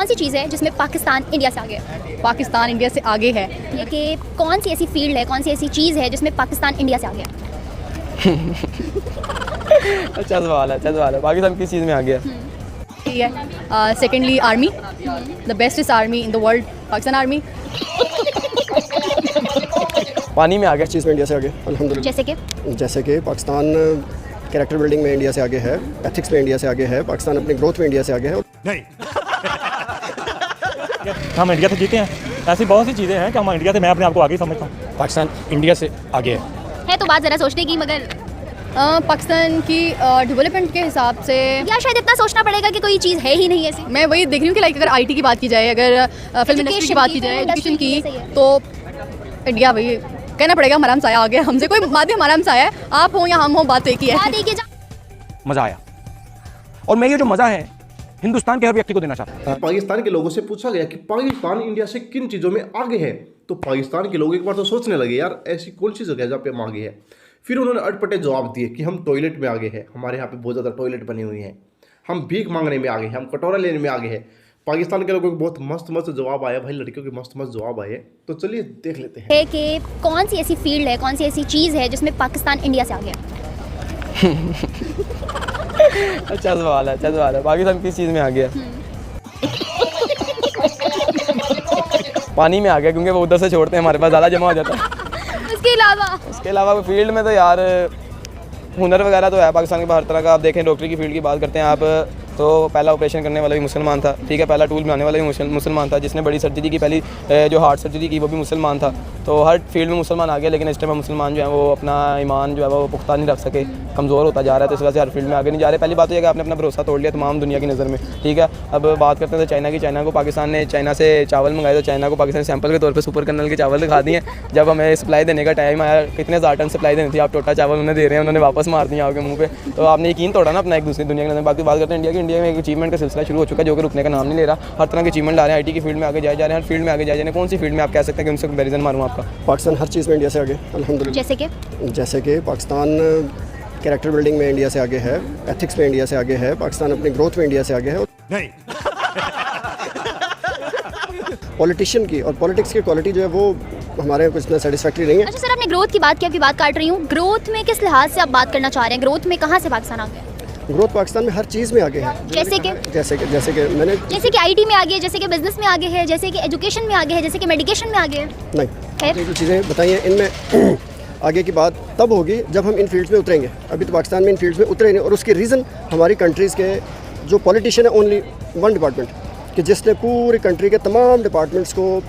कौन सी चीज़ है जिसमें पाकिस्तान इंडिया से आगे है? पाकिस्तान इंडिया से आगे है। ये कि कौन सी ऐसी फील्ड है, कौन सी ऐसी चीज़ है जिसमें पाकिस्तान इंडिया से आगे है? अच्छा सवाल है। पाकिस्तान किस चीज़ में आ गया? ठीक है। Secondly army, the best army in the world, Pakistan army. पानी में आ गया। चीज़ में इंडिया से आगे अल्हम्दुलिल्लाह। जैसे कि पाकिस्तान कैरेक्टर बिल्डिंग में इंडिया से आगे है, एथिक्स में इंडिया से आगे है, पाकिस्तान अपनी ग्रोथ में इंडिया से आगे है। नहीं हम इंडिया से जीते हैं। ऐसी बहुत सी चीज़ें हैं कि हम इंडिया से, मैं अपने आप को आगे समझता हूँ। पाकिस्तान इंडिया से आगे है तो बात ज़रा सोचने की, मगर पाकिस्तान की डेवलपमेंट के हिसाब से या शायद इतना सोचना पड़ेगा कि कोई चीज़ है ही नहीं ऐसी। मैं वही देख रही हूँ कि लाइक अगर आईटी की बात की जाए, अगर फिल्म इंडस्ट्री की बात की जाए, एजुकेशन की, तो इंडिया भाई कहना पड़ेगा हमारा हमसाया आ गया हमसे। कोई बात नहीं, हमारा हमसाया है, आप हो या हम हो, बात एक ही है। मज़ा आया, और मैं ये जो मज़ा है हिंदुस्तान के हर व्यक्ति को देना चाहता हूँ। पाकिस्तान के लोगों से पूछा गया कि पाकिस्तान इंडिया से किन चीज़ों में आगे है, तो पाकिस्तान के लोग एक बार तो सोचने लगे, यार ऐसी कौन सी जगह है जहाँ पे हम आगे है। फिर उन्होंने अटपटे जवाब दिए कि हम टॉयलेट में आगे हैं, हमारे यहाँ पे बहुत ज़्यादा टॉयलेट बनी हुई हैं, हम भीख मांगने में आगे हैं, हम कटोरा लेने में आगे हैं। पाकिस्तान के लोगों को बहुत मस्त मस्त जवाब आया भाई, लड़कियों के मस्त मस्त जवाब आए। तो चलिए देख लेते हैं कि कौन सी ऐसी फील्ड है, कौन सी ऐसी चीज़ है जिसमें पाकिस्तान इंडिया से आगे है? अच्छा सवाल है। पाकिस्तान किस चीज़ में आ गया? पानी में आ गया, क्योंकि वो उधर से छोड़ते हैं, हमारे पास ज़्यादा जमा हो जाता है। उसके अलावा फील्ड में तो यार हुनर वगैरह तो है पाकिस्तान के हर तरह का। आप देखें, डॉक्टरी की फील्ड की बात करते हैं आप, तो पहला ऑपरेशन करने वाला भी मुसलमान था, ठीक है। पहला टूल बनाने वाला भी मुसलमान था। जिसने बड़ी सर्जरी की, पहली जो हार्ट सर्जरी की, वो भी मुसलमान था। तो हर फील्ड में मुसलमान आ गया, लेकिन इस टाइम मुसलमान जो है वो अपना ईमान जो है वो पुख्ता नहीं रख सके, कमज़ोर होता जा रहा है। तो इस वजह से हर फील्ड में आगे नहीं जा रहे। पहली बात तो यह कि आपने अपना भरोसा तोड़ लिया तमाम दुनिया की नज़र में, ठीक है। अब बात करते हैं तो चाइना की। चाइना को पाकिस्तान ने चाइना से चावल मंगाए, तो चाइना को पाकिस्तान सैंपल के तौर पर सुपर कर्नल के चावल दिखा दिए। जब हमें सप्लाई देने का टाइम आया, कितने हज़ार टन सप्लाई देनी थी, आप टोटा चावल उन्हें दे रहे हैं, उन्होंने वापस मार दिया आपके मुँह पे। तो आपने यकीन तोड़ा ना अपना एक दूसरी दुनिया के नज़र। बाकी बात करते हैं इंडिया की। इंडिया में एक अचीवमेंट का सिलसिला शुरू हो चुका है, जो कि रुकने का नाम नहीं ले रहा। हर तरह के अचीवमेंट ला रहे हैं, आईटी की फील्ड में आगे जाए जा रहे हैं, हर फील्ड में आगे जाए जा रहे हैं। कौन सी फील्ड में आप कह सकते हैं कि उनसे कंपैरिजन मारूं आपका? पाकिस्तान हर चीज़ में इंडिया से आगे अल्हम्दुलिल्लाह। जैसे कि पाकिस्तान कैरेक्टर बिल्डिंग में इंडिया से आगे है, एथिक्स में इंडिया से आगे है, पाकिस्तान अपनी ग्रोथ में इंडिया से आगे है। नहीं पॉलिटिशियन की और पॉलिटिक्स की क्वालिटी जो है वो हमारे कुछ इतना सेटिस्फैक्ट्री नहीं है। अच्छा सर, आपने ग्रोथ की बात की, आपकी बात काट रही हूँ। ग्रोथ में किस लिहाज से आप बात करना चाह रहे हैं? ग्रोथ में कहाँ से पाकिस्तान आ गया? ग्रोथ पाकिस्तान में हर चीज़ में आगे है। जैसे कि आईटी में आगे है, जैसे कि बिजनेस में आगे है, जैसे कि एजुकेशन में आगे है, जैसे कि मेडिकेशन में आगे है। नहीं, ये जो चीज़ें बताई हैं इनमें आगे की बात तब होगी जब हम इन फील्ड्स में उतरेंगे। अभी तो पाकिस्तान में इन फील्ड्स में उतरे नहीं, और उसकी रीज़न हमारी कंट्रीज़ के जो पॉलिटिशियन है, ओनली वन डिपार्टमेंट कि जिसने पूरी कंट्री के तमाम डिपार्टमेंट्स को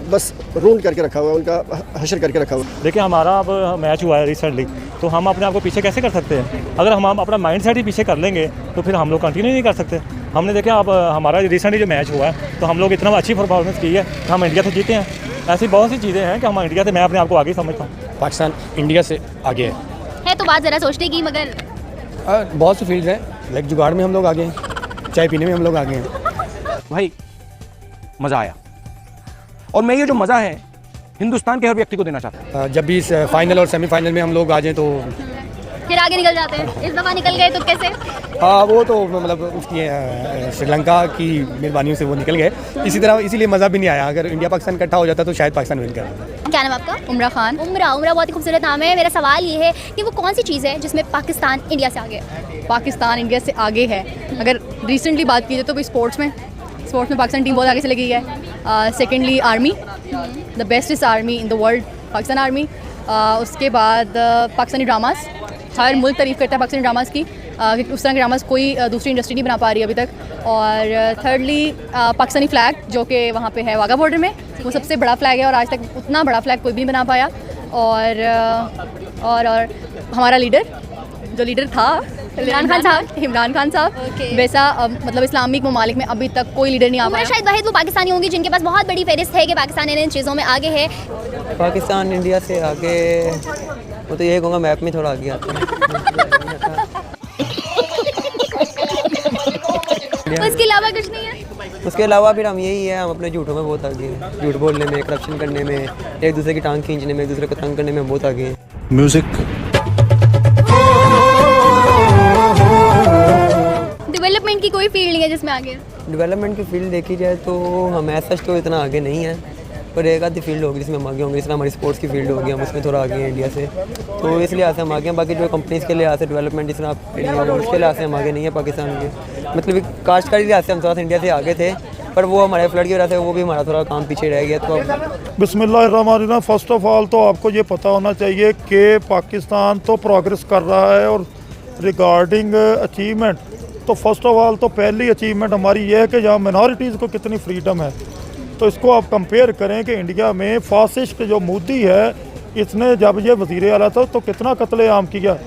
बस रूंड करके रखा हुआ है, उनका हशर करके रखा हुआ है। देखिए, हमारा अब मैच हुआ है रिसेंटली, तो हम अपने आप को पीछे कैसे कर सकते हैं? अगर हम अपना माइंड सेट ही पीछे कर लेंगे तो फिर हम लोग कंटिन्यू नहीं कर सकते। हमने देखा अब हमारा रिसेंटली जो मैच हुआ है, तो हम लोग इतना अच्छी परफॉर्मेंस की है कि हम इंडिया से जीते हैं। ऐसी बहुत सी चीज़ें हैं कि हम इंडिया से, मैं अपने आप को आगे समझता हूँ। पाकिस्तान इंडिया से आगे है तो बात ज़रा सोचने की, मगर बहुत सी फील्ड हैं। लाइक जुगाड़ में हम लोग आगे हैं, चाय पीने में हम लोग आगे हैं। भाई मज़ा आया, और मैं ये जो मज़ा है हिंदुस्तान के हर व्यक्ति को देना चाहता हूँ। जब भी इस फाइनल और सेमीफाइनल में हम लोग आ जाएँ तो फिर आगे निकल जाते हैं। इस दफ़ा निकल गए तो कैसे? हाँ, वो तो मतलब उसकी श्रीलंका की मेहरबानियों से वो निकल गए। इसी तरह इसीलिए मज़ा भी नहीं आया। अगर इंडिया पाकिस्तान इकट्ठा हो जाता तो शायद पाकिस्तान विन कर देता। क्या नाम आपका? उमरा खान। उमरा बहुत ही खूबसूरत नाम है। मेरा सवाल ये है कि वो कौन सी चीज़ है जिसमें पाकिस्तान इंडिया से आगे है? पाकिस्तान इंडिया से आगे है। अगर रिसेंटली बात की जाए तो स्पोर्ट्स में पाकिस्तान टीम बहुत आगे चली गई है। Secondly army, the best army in the world, Pakistan army. उसके बाद पाकिस्तानी ड्रामास, हर मुल्क तारीफ़ करता है पाकिस्तानी ड्रामास की, उस तरह के ड्रामास कोई दूसरी इंडस्ट्री नहीं बना पा रही अभी तक। और थर्डली पाकिस्तानी फ़्लैग, जो कि वहाँ पे है वाघा बॉर्डर में, वो सबसे बड़ा फ़्लैग है, और आज तक उतना बड़ा फ़्लैग कोई भी नहीं बना पाया। और हमारा जो लीडर था इमरान खान साहब, वैसा मतलब इस्लामिक ममालिक में अभी तक कोई लीडर नहीं आ पाया। शायद वाहिद वो पाकिस्तानी होंगी जिनके पास बहुत बड़ी फहरिस्त है कि पाकिस्तान इन चीज़ों में आगे है। पाकिस्तान इंडिया से आगे, वो तो यही कहूँगा मैप में थोड़ा आगे आता है। उसके अलावा कुछ नहीं है? उसके अलावा फिर हम यही है, हम अपने झूठों में बहुत आगे हैं। झूठ बोलने में, करप्शन करने में, एक दूसरे की टांग खींचने में, एक दूसरे को तंग करने में हम बहुत आगे हैं। म्यूज़िक डेवलपमेंट की कोई फील्ड नहीं है जिसमें आगे है? डेवलपमेंट की फील्ड देखी जाए तो हम ऐसा तो इतना आगे नहीं है, पर एक आधी फील्ड होगी जिसमें हम आगे होंगे। जिसमें हमारी स्पोर्ट्स की फील्ड होगी, हम उसमें थोड़ा आगे हैं इंडिया से, तो इस लिहाज से हम आगे हैं। बाकी जो कंपनीज़ के लिहाज से डेवलपमेंट जिस तरह उसके लिहाज से हम आगे नहीं है पाकिस्तान के। मतलब काश्तकारी लिहाज से हम थोड़ा सा इंडिया से आगे थे, पर वो हमारे फ्लड की वजह से वो भी हमारा थोड़ा काम पीछे रह गया। तो बिस्मिल्लाहिर्रहमानिर्रहीम। फ़र्स्ट ऑफ ऑल तो आपको ये पता होना चाहिए कि पाकिस्तान तो प्रोग्रेस कर रहा है, और रिगार्डिंग अचीवमेंट तो फर्स्ट ऑफ ऑल तो पहली अचीवमेंट हमारी ये है कि जहाँ मिनॉरिटीज़ को कितनी फ्रीडम है। तो इसको आप कंपेयर करें कि इंडिया में फासिस्ट जो मोदी है, इसने जब ये वज़ीर आला था तो कितना कत्लेआम किया,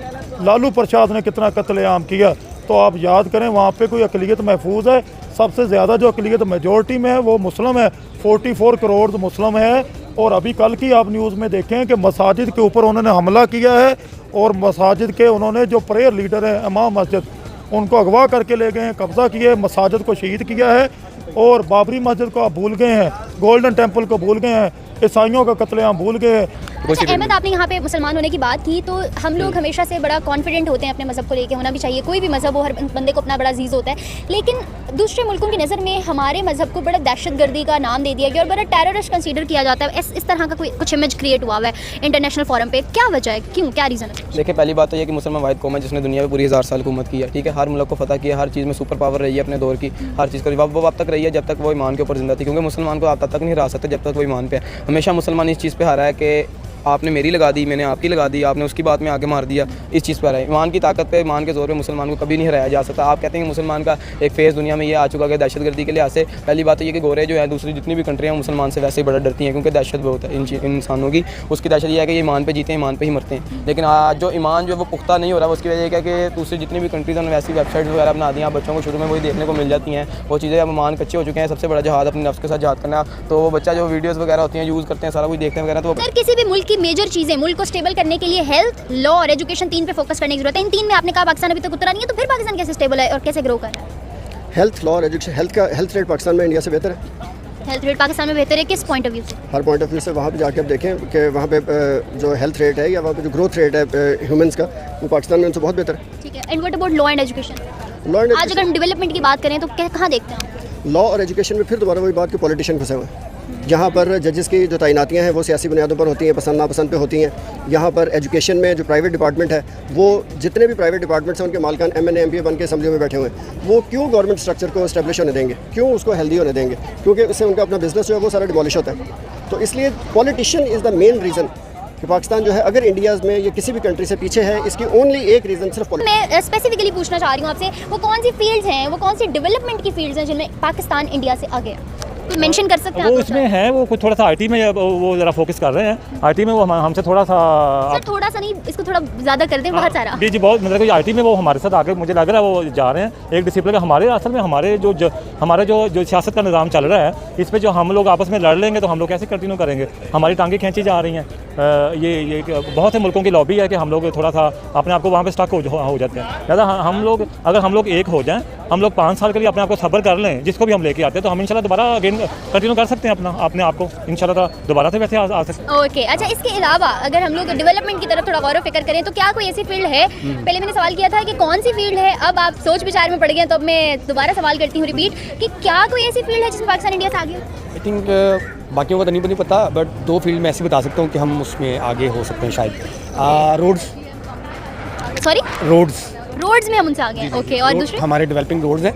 लालू प्रसाद ने कितना कत्लेआम किया। तो आप याद करें वहाँ पे कोई अक़लियत महफूज है। सबसे ज़्यादा जो अक़लियत मेजॉरिटी में है वो मुस्लिम है, 44 करोड़ मुस्लिम है। और अभी कल की आप न्यूज़ में देखें कि मसाजिद के ऊपर उन्होंने हमला किया है, और मसाजिद के उन्होंने जो प्रेयर लीडर हैं इमाम मस्जिद, उनको अगवा करके ले गए हैं, कब्ज़ा किए, मसाजिद को शहीद किया है। और बाबरी मस्जिद को आप भूल गए हैं, गोल्डन टेम्पल को भूल गए हैं, ईसाइयों का कत्लेआम भूल गए हैं। अच्छा अहमद, आपने यहाँ पे मुसलमान होने की बात की, तो हम लोग हमेशा से बड़ा कॉन्फिडेंट होते हैं अपने मज़हब को लेके, होना भी चाहिए। कोई भी मज़हब हो, हर बंदे को अपना बड़ा अजीज़ होता है। लेकिन दूसरे मुल्कों की नज़र में हमारे मज़हब को बड़ा दहशतगर्दी का नाम दे दिया गया और बड़ा टेररिस्ट कंसीडर किया जाता है। इस तरह का कुछ इमेज क्रिएट हुआ है इंटरनेशनल फोरम पे। क्या वजह है, क्यों, क्या रीज़न है? देखिए, पहली बात तो ये कि मुसलमान वाहिद कौम है जिसने दुनिया में पूरी 1000 साल हुकूमत की है। ठीक है, हर मुल्क को फतह किया, हर चीज़ में सुपर पावर रही है अपने दौर की, हर चीज़ को वो अब तक रही है जब तक वो ईमान के ऊपर जिंदा थी। क्योंकि मुसलमान को आप तब तक नहीं हरा सकते जब तक वो ईमान पे है। हमेशा मुसलमान इस चीज़ पे हारा है कि आपने मेरी लगा दी, मैंने आपकी लगा दी, आपने उसकी बात में आगे मार दिया, इस चीज़ पर है। ईमान की ताकत पे, ईमान के जोर पे मुसलमान को कभी नहीं हराया जा सकता। आप कहते हैं कि मुसलमान का एक फेज़ दुनिया में ये आ चुका है दहशतगर्दी के लिहाज से। पहली बात तो ये कि गोरे जो है दूसरी जितनी भी कंट्रियाँ हैं मुसलमान से वैसे ही बड़ा डरती हैं, क्योंकि दहशत बहुत है इन इंसानों की। उसकी दहशत ये है कि ये ईमान पे जीते हैं, ईमान पे ही मरते हैं। लेकिन आज जो ईमान जो वो पुख्ता नहीं हो रहा, उसकी वजह क्या है कि दूसरी जितनी भी कंट्रीज़ हैं वैसी वेबसाइट वगैरह बना दी हैं। बच्चों को शुरू में वही देखने को मिल जाती हैं वो चीज़ें। अब ईमान कच्चे हो चुके हैं। सबसे बड़ा जहाद अपने नफ्स के साथ जहाद करना। तो वो बच्चा जो वीडियोज़ वगैरह होती हैं यूज़ करते हैं, सारा कुछ देखते हैं वगैरह। तो अगर किसी भी मुल्क की मेजर चीज़ें मुल्क को स्टेबल करने के लिए हेल्थ, लॉ और एजुकेशन, 3 पे फोकस करने की जरूरत है। इन 3 में आपने कहा पाकिस्तान अभी तक उतरा नहीं है, तो फिर पाकिस्तान कैसे स्टेबल है और कैसे ग्रो कर रहा है? हेल्थ, लॉ और एजुकेशन। हेल्थ रेट पाकिस्तान में इंडिया से बेहतर है। हेल्थ रेट पाकिस्तान में बेहतर है किस पॉइंट ऑफ व्यू से? हर पॉइंट ऑफ व्यू से। वहाँ पे जाके आप देखें कि वहाँ पे जो हेल्थ रेट है या वहाँ पे जो ग्रोथ रेट है ह्यूमंस का, वो पाकिस्तान में उनसे बहुत बेहतर है। ठीक है। And what about law and education? आज अगर हम डेवलपमेंट की बात करें तो कहाँ देखते हैं? लॉ और एजुकेशन में फिर दोबारा वही बात कि पॉलिटिशियन फंसे हुए हैं। यहाँ पर जजेस की जो तैनातियाँ हैं वो सियासी बुनियादों पर होती हैं, पसंद नापसंद पे होती हैं। यहाँ पर एजुकेशन में जो प्राइवेट डिपार्टमेंट है, वो जितने भी प्राइवेट डिपार्टमेंट्स हैं उनके मालिकान MNA MPA बन के असम्बलियों में बैठे हुए हैं। वो क्यों गवर्नमेंट स्ट्रक्चर को एस्टेब्लिश होने देंगे, क्यों उसको हेल्दी होने देंगे? क्योंकि उससे उनका अपना बिजनेस जो है वो सारा डिमोलिश होता है। तो इसलिए politician is the main reason कि पाकिस्तान जो है अगर इंडिया में या किसी भी कंट्री से पीछे है, इसकी ओनली एक रीज़न सिर्फ मैं स्पेसिफिकली पूछना चाह रही हूँ आपसे, वो कौन सी फील्ड्स हैं, वो कौन सी डेवलपमेंट की फील्ड्स हैं जिनमें पाकिस्तान इंडिया से आगे है? कोई मेंशन कर सकते हैं वो आप? इसमें है, वो कुछ थोड़ा सा आईटी में वो ज़रा फोकस कर रहे हैं। आईटी में वो हमसे थोड़ा सा सर थोड़ा सा नहीं, इसको थोड़ा ज़्यादा कर दें, बहुत सारा। जी बहुत, मतलब कि आईटी में वो हमारे साथ आगे मुझे लग रहा है वो जा रहे हैं एक डिसिप्लिन। हमारे असल में हमारे जो सियासत का निज़ाम चल रहा है, इस पर जो हम लोग आपस में लड़ लेंगे तो हम लोग कैसे कंटिन्यू करेंगे? हमारी टांगें खींची जा रही हैं। ये बहुत से मुल्कों की लॉबी है कि हम लोग थोड़ा सा अपने आप को वहाँ पे स्टक हो जाते हैं। ज़्यादा अगर हम लोग एक हो जाएं, हम लोग 5 साल के लिए अपने आप को सब्र कर लें, जिसको भी हम लेके आते हैं, तो हम इंशाल्लाह दोबारा अगेन कंटिन्यू कर सकते हैं अपने आप को इंशाल्लाह दोबारा से वैसे आ सकते हैं। ओके अच्छा, इसके अलावा अगर हम लोग डेवलपमेंट की तरफ थोड़ा गौर फिक्र करें तो क्या कोई ऐसी फील्ड है, पहले मैंने सवाल किया था कि कौन सी फील्ड है, अब आप सोच विचार में पड़ गए, तो अब मैं दोबारा सवाल करती हूँ रिपीट कि क्या कोई ऐसी फील्ड है जिसमें पाकिस्तान इंडिया से आगे? आई थिंक बाकियों का तो नहीं पता, बट 2 फील्ड में ऐसे बता सकता हूँ कि हम उसमें आगे हो सकते हैं शायद। रोड्स में हम उनसे आगे हैं। ओके, और दूसरे हमारे डेवलपिंग रोड्स हैं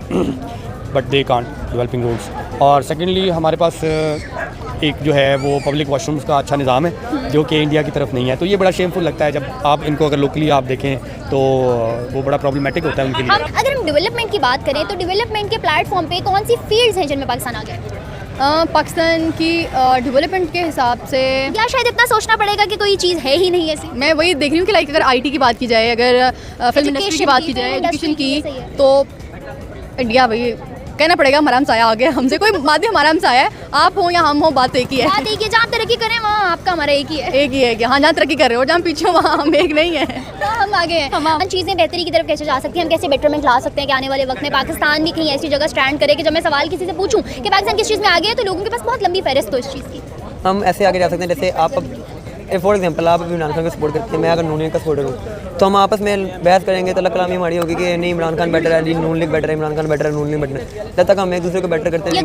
but they can't developing roads. और सेकेंडली हमारे पास एक जो है वो पब्लिक वॉशरूम्स का अच्छा निज़ाम है जो कि इंडिया की तरफ नहीं है। तो ये बड़ा शेमफुल लगता है जब आप इनको अगर लोकली आप देखें तो वो बड़ा प्रॉब्लमेटिक होता है उनके लिए। अगर हम डेवलपमेंट की बात करें तो डेवलपमेंट के प्लेटफॉर्म पे कौन सी फील्ड्स हैं जिनमें पाकिस्तान आगे है? पाकिस्तान की डेवलपमेंट के हिसाब से या शायद इतना सोचना पड़ेगा कि कोई चीज़ है ही नहीं ऐसी। मैं वही देख रही हूँ कि लाइक अगर आईटी की बात की जाए, अगर फिल्म इंडस्ट्री की बात की जाए, एजुकेशन की, तो इंडिया भाई कहना पड़ेगा हमारा हमसाया आ गया हमसे। कोई बात भी हमारा हमसाया है, आप हो या हम हो, बात एक ही है। बात एक ही है, जहाँ तरक्की करें वहाँ आपका हमारा एक ही है। एक ही है कि हाँ, जहाँ तरक्की कर रहे हो, जहाँ पीछे हो वहाँ हम एक नहीं है, तो हम आगे हैं। हम चीज़ें बेहतरी की तरफ कैसे जा सकती हैं, हम कैसे बेटरमेंट ला सकते हैं कि आने वाले वक्त में पाकिस्तान भी कहीं ऐसी जगह स्टैंड करे कि जब मैं सवाल किसी से पूछूं कि पाकिस्तान किस चीज़ में आगे है तो लोगों के पास बहुत लंबी फहरिस्त हो इस चीज़ की। हम ऐसे आगे जा सकते हैं जैसे आप फॉर एग्जांपल आप अभी इमरान खान को सपोर्ट करते हैं, मैं अगर नून लीग का सपोर्टर हूँ, तो हम आपस में बहस करेंगे तो कलामी हमारी होगी कि नहीं इमरान खान बेटर है, नून लीग बेटर है, इमरान खान बेटर है, नून लीग बेटर है। जब तक हम एक दूसरे को बेटर करते हैं,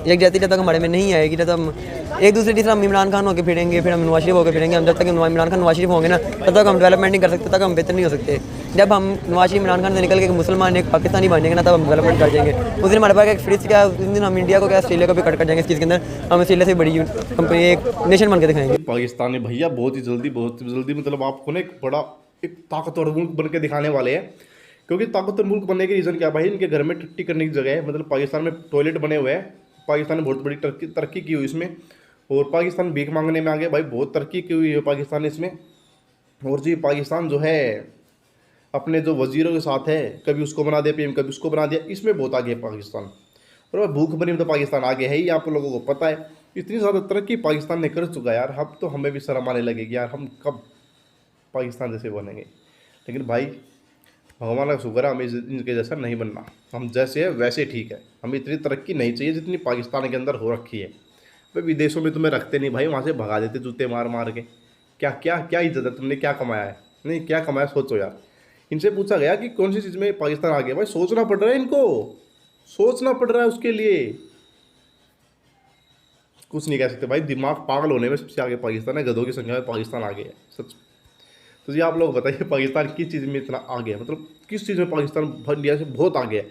यकजहती जब तक हमारे में नहीं आएगी, जब हम एक दूसरे की तरह हम इमरान खान होकर फिरेंगे, फिर हम नवाज शरीफ होकर फिरेंगे, हम जब तक इमरान खान नवाज शरीफ होंगे ना, तब तक हम डेवलपमेंट नहीं कर सकते, तब तक हम बेहतर नहीं हो सकते। जब हम नवाज शरीफ इमरान खान से निकल के मुसलमान एक पाकिस्तानी बनेंगे ना, तब हम डेवलपमेंट कर जाएंगे। उस दिन हमारे पास एक फ्रिज क्या, उस दिन हम इंडिया को क्या ऑस्ट्रेलिया को भी कट कर जाएंगे इस चीज़ के अंदर, हम ऑस्ट्रेलिया से बड़ी कंपनी एक नेशन बन के दिखाएंगे। पाकिस्तान ने भैया बहुत ही जल्दी मतलब आपको ना एक ताकतवर मुल्क बन के दिखाने वाले हैं। क्योंकि ताकतवर मुल्क बनने के रीज़न क्या भाई, इनके घर में टट्टी करने की जगह है। मतलब पाकिस्तान में टॉयलेट बने हुए हैं, पाकिस्तान ने बहुत बड़ी तरक्की की हुई इसमें, और पाकिस्तान भीख मांगने में आ गया भाई, बहुत तरक्की की हुई है पाकिस्तान इसमें। और जी पाकिस्तान जो है अपने जो वजीरों के साथ है, कभी उसको बना दिया पीएम, कभी उसको बना दिया, इसमें बहुत आगे है पाकिस्तान। और भूख बनी में तो पाकिस्तान आगे है ही, आप लोगों को पता है। इतनी ज़्यादा तरक्की पाकिस्तान ने कर चुका है यार, अब तो हमें भी शर्म आने लगेगी यार, हम कब पाकिस्तान जैसे बनेंगे। लेकिन भाई भगवान का शुक्र है, हमें इनके जैसा नहीं बनना, हम जैसे है वैसे ठीक है। हमें इतनी तरक्की नहीं चाहिए जितनी पाकिस्तान के अंदर हो रखी है। भाई विदेशों में तुम्हें रखते नहीं भाई, वहाँ से भगा देते जूते मार मार के। क्या क्या क्या इज्जत है, तुमने क्या कमाया है, नहीं क्या कमाया सोचो यार। इनसे पूछा गया कि कौन सी चीज़ में पाकिस्तान आ गया, भाई सोचना पड़ रहा है इनको, सोचना पड़ रहा है उसके लिए। कुछ नहीं कह सकते भाई, दिमाग पागल होने में सबसे आगे पाकिस्तान है, गधों की संख्या में पाकिस्तान आगे है सच। तो जी आप लोग बताइए पाकिस्तान किस चीज़ में इतना आगे है, मतलब किस चीज़ में पाकिस्तान इंडिया से बहुत आगे है।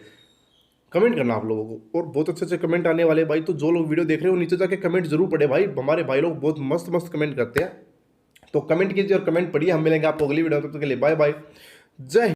कमेंट करना आप लोगों को, और बहुत अच्छे अच्छे कमेंट आने वाले भाई। तो जो लोग वीडियो देख रहे हो नीचे जाके कमेंट जरूर पढ़े भाई, हमारे भाई लोग बहुत मस्त मस्त कमेंट करते हैं। तो कमेंट कीजिए और कमेंट पढ़िए। हम मिलेंगे आपको अगली वीडियो में, तब तक के लिए बाय बाय, जय